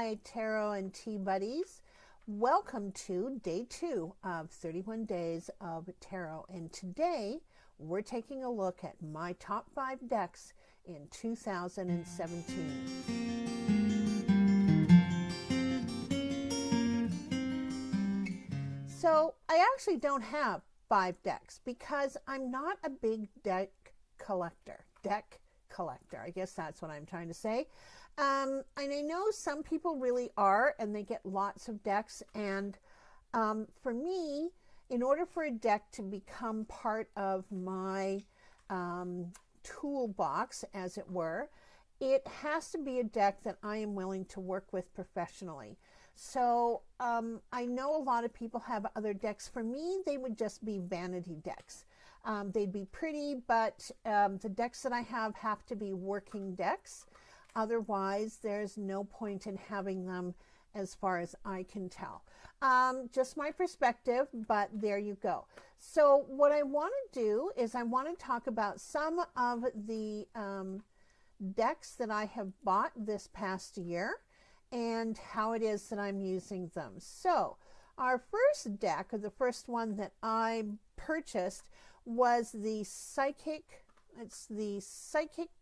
Hi, Tarot and Tea Buddies. Welcome to day 2 of 31 Days of Tarot. And today we're taking a look at my top 5 decks in 2017. So I actually don't have 5 decks because I'm not a big deck collector. I guess that's what I'm trying to say. And I know some people really are, and they get lots of decks. And for me, in order for a deck to become part of my toolbox, as it were, it has to be a deck that I am willing to work with professionally. So I know a lot of people have other decks. For me, they would just be vanity decks. They'd be pretty, but the decks that I have to be working decks. Otherwise, there's no point in having them as far as I can tell. Just my perspective, but there you go. So what I want to do is I want to talk about some of the decks that I have bought this past year and how it is that I'm using them. So our first deck, or the first one that I purchased, was the Psychic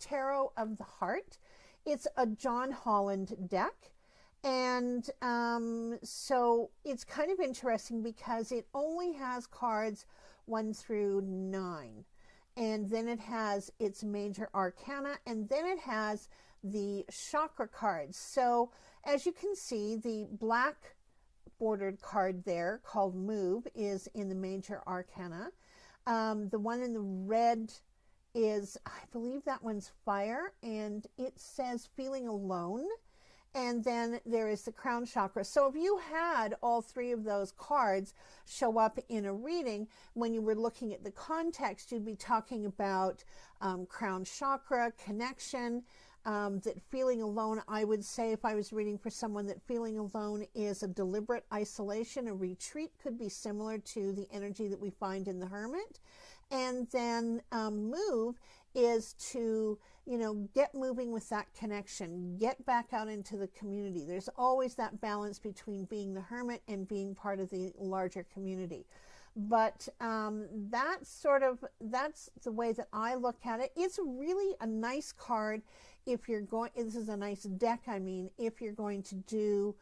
Tarot of the Heart. It's a John Holland deck, and so it's kind of interesting because it only has cards 1 through 9, and then it has its major arcana, and then it has the chakra cards. So as you can see, the black bordered card there called Move is in the major arcana. The one in the red is, I believe that one's Fire, and it says Feeling Alone. And then there is the crown chakra. So if you had all 3 of those cards show up in a reading, when you were looking at the context, you'd be talking about crown chakra, connection, that feeling alone. I would say, if I was reading for someone, that feeling alone is a deliberate isolation. A retreat could be similar to the energy that we find in the Hermit. And then move is to, get moving with that connection, get back out into the community. There's always that balance between being the hermit and being part of the larger community. But that's the way that I look at it. It's really a nice card if you're going, this is a nice deck, if you're going to do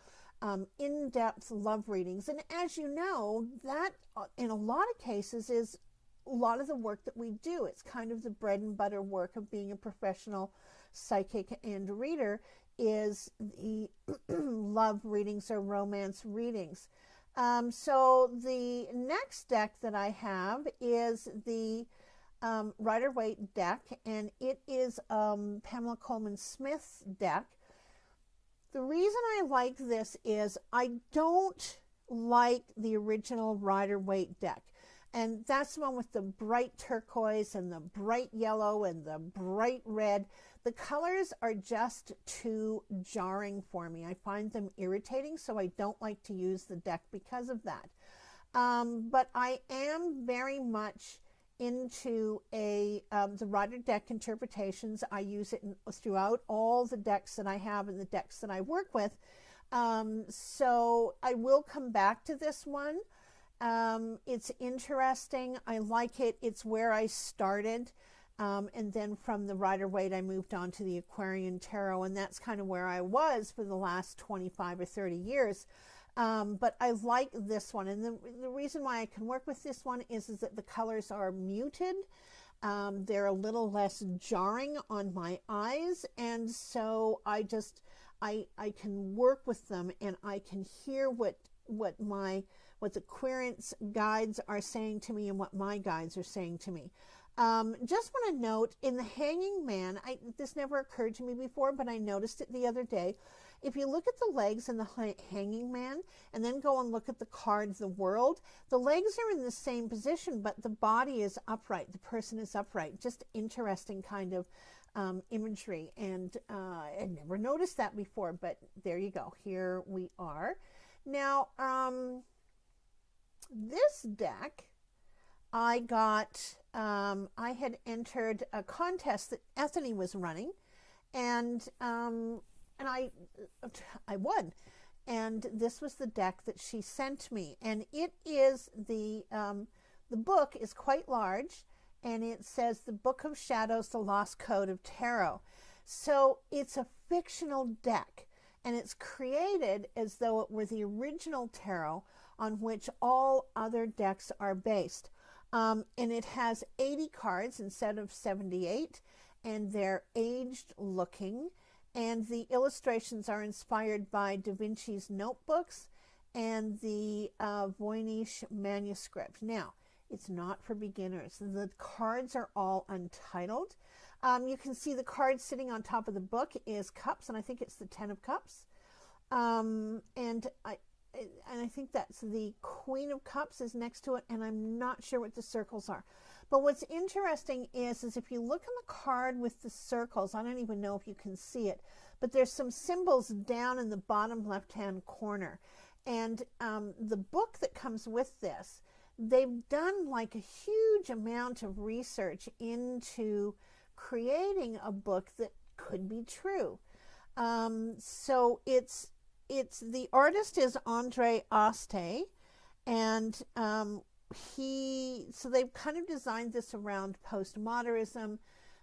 in-depth love readings. And as you know, that in a lot of cases is a lot of the work that we do. It's kind of the bread and butter work of being a professional psychic and reader, is the love readings or romance readings. So the next deck that I have is the Rider-Waite deck, and it is Pamela Coleman Smith's deck. The reason I like this is I don't like the original Rider-Waite deck. And that's the one with the bright turquoise and the bright yellow and the bright red. The colors are just too jarring for me. I find them irritating, so I don't like to use the deck because of that. But I am very much into the Rider deck interpretations. I use it throughout all the decks that I have and the decks that I work with. So I will come back to this one. It's interesting. I like it. It's where I started. And then from the Rider-Waite, I moved on to the Aquarian Tarot, and that's kind of where I was for the last 25 or 30 years. But I like this one. And the reason why I can work with this one is that the colors are muted. They're a little less jarring on my eyes. And so I can work with them, and I can hear what the querents guides are saying to me and what my guides are saying to me. Just want to note, in the Hanging Man, this never occurred to me before, but I noticed it the other day. If you look at the legs in the Hanging Man and then go and look at the card, the World, the legs are in the same position, but the body is upright. The person is upright. Just interesting kind of imagery. And I never noticed that before, but there you go. Here we are. Now, this deck I got, I had entered a contest that Ethany was running, and and I won. And this was the deck that she sent me, and it is the book is quite large, and it says The Book of Shadows, The Lost Code of Tarot. So it's a fictional deck, and it's created as though it were the original tarot on which all other decks are based. And it has 80 cards instead of 78, and they're aged looking, and the illustrations are inspired by Da Vinci's notebooks and the Voynich manuscript. Now, it's not for beginners. The cards are all untitled. You can see the card sitting on top of the book is cups, and I think it's the 10 of cups. And I think that's the Queen of Cups is next to it, and I'm not sure what the circles are. But what's interesting is if you look on the card with the circles, I don't even know if you can see it, but there's some symbols down in the bottom left-hand corner. And the book that comes with this, they've done like a huge amount of research into creating a book that could be true. So it's the artist is Andre Aste, and so they've kind of designed this around postmodernism,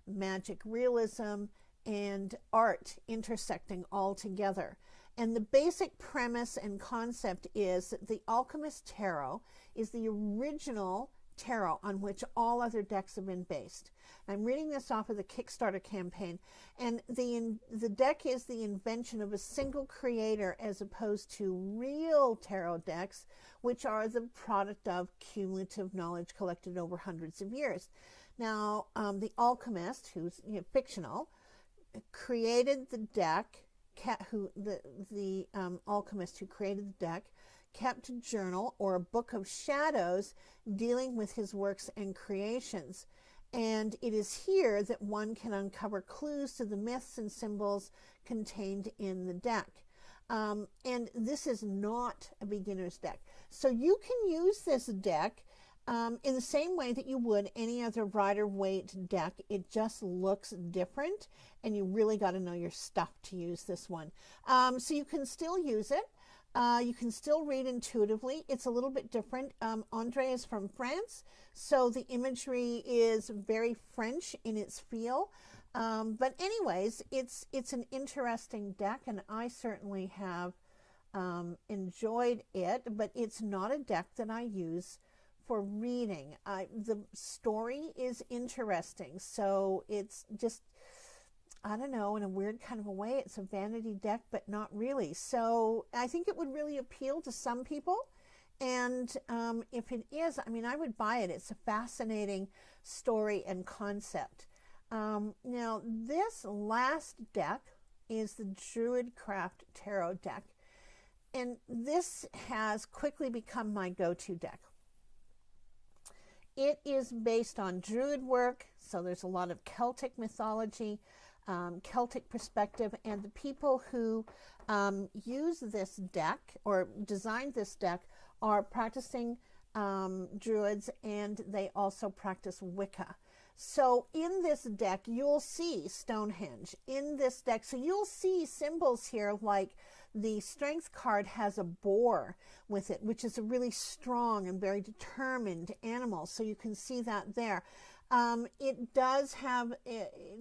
magic realism, and art intersecting all together. And the basic premise and concept is that the Alchemist Tarot is the original tarot on which all other decks have been based. I'm reading this off of the Kickstarter campaign, and the deck is the invention of a single creator as opposed to real tarot decks, which are the product of cumulative knowledge collected over hundreds of years. Now, the alchemist, who's fictional, created the deck. The alchemist who created the deck kept a journal or a book of shadows dealing with his works and creations. And it is here that one can uncover clues to the myths and symbols contained in the deck. And this is not a beginner's deck. So you can use this deck in the same way that you would any other Rider-Waite deck. It just looks different, and you really got to know your stuff to use this one. So you can still use it. You can still read intuitively. It's a little bit different. Andre is from France, so the imagery is very French in its feel. But anyways, it's an interesting deck, and I certainly have enjoyed it, but it's not a deck that I use for reading. The story is interesting, so it's just, I don't know, in a weird kind of a way, it's a vanity deck, but not really. So I think it would really appeal to some people. And if it is, I mean, I would buy it. It's a fascinating story and concept. Now, this last deck is the Druid Craft Tarot deck. And this has quickly become my go-to deck. It is based on Druid work, so there's a lot of Celtic mythology, Celtic perspective, and the people who use this deck or designed this deck are practicing Druids, and they also practice Wicca. So in this deck, you'll see Stonehenge in this deck. So you'll see symbols here like the Strength card has a boar with it, which is a really strong and very determined animal. So you can see that there. It does have,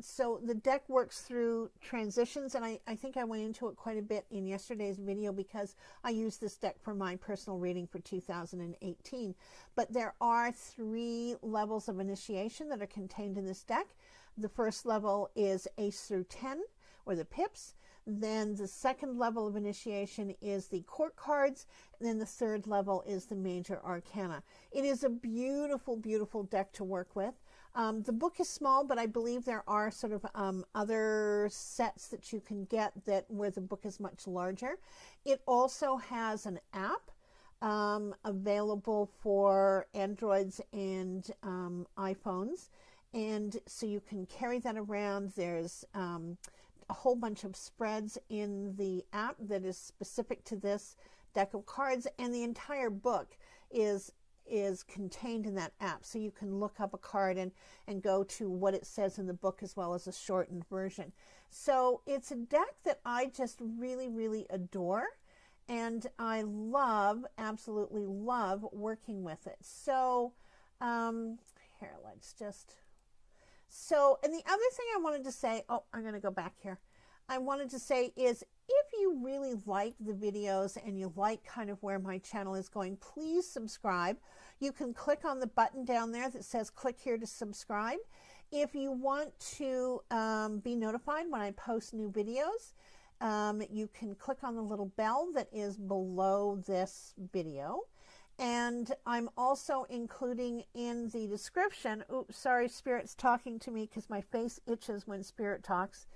so the deck works through transitions, and I think I went into it quite a bit in yesterday's video because I used this deck for my personal reading for 2018. But there are 3 levels of initiation that are contained in this deck. The first level is Ace through 10, or the pips. Then the second level of initiation is the court cards. And then the third level is the major arcana. It is a beautiful, beautiful deck to work with. The book is small, but I believe there are sort of other sets that you can get where the book is much larger. It also has an app available for Androids and iPhones. And so you can carry that around. There's a whole bunch of spreads in the app that is specific to this deck of cards, and the entire book is is contained in that app. So you can look up a card and go to what it says in the book as well as a shortened version. So it's a deck that I just really, really adore. And I love, absolutely love working with it. So here, let's just... So, and the other thing I wanted to say, oh, I'm going to go back here. I wanted to say is if you really like the videos and you like kind of where my channel is going, please subscribe. You can click on the button down there that says click here to subscribe. If you want to be notified when I post new videos, you can click on the little bell that is below this video. And I'm also including in the description, oops, sorry, Spirit's talking to me because my face itches when Spirit talks.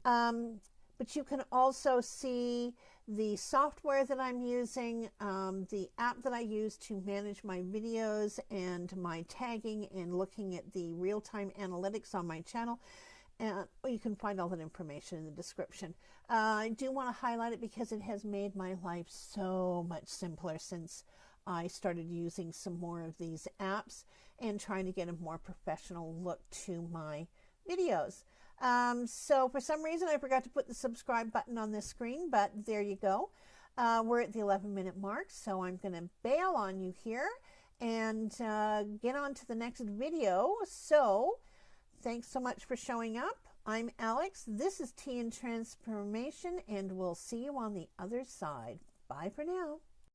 But you can also see the software that I'm using, the app that I use to manage my videos and my tagging and looking at the real-time analytics on my channel. And you can find all that information in the description. I do want to highlight it because it has made my life so much simpler since I started using some more of these apps and trying to get a more professional look to my videos. So for some reason I forgot to put the subscribe button on this screen, but there you go. We're at the 11-minute mark, so I'm going to bail on you here and get on to the next video. So thanks so much for showing up. I'm Alex. This is Tea and Transformation, and we'll see you on the other side. Bye for now.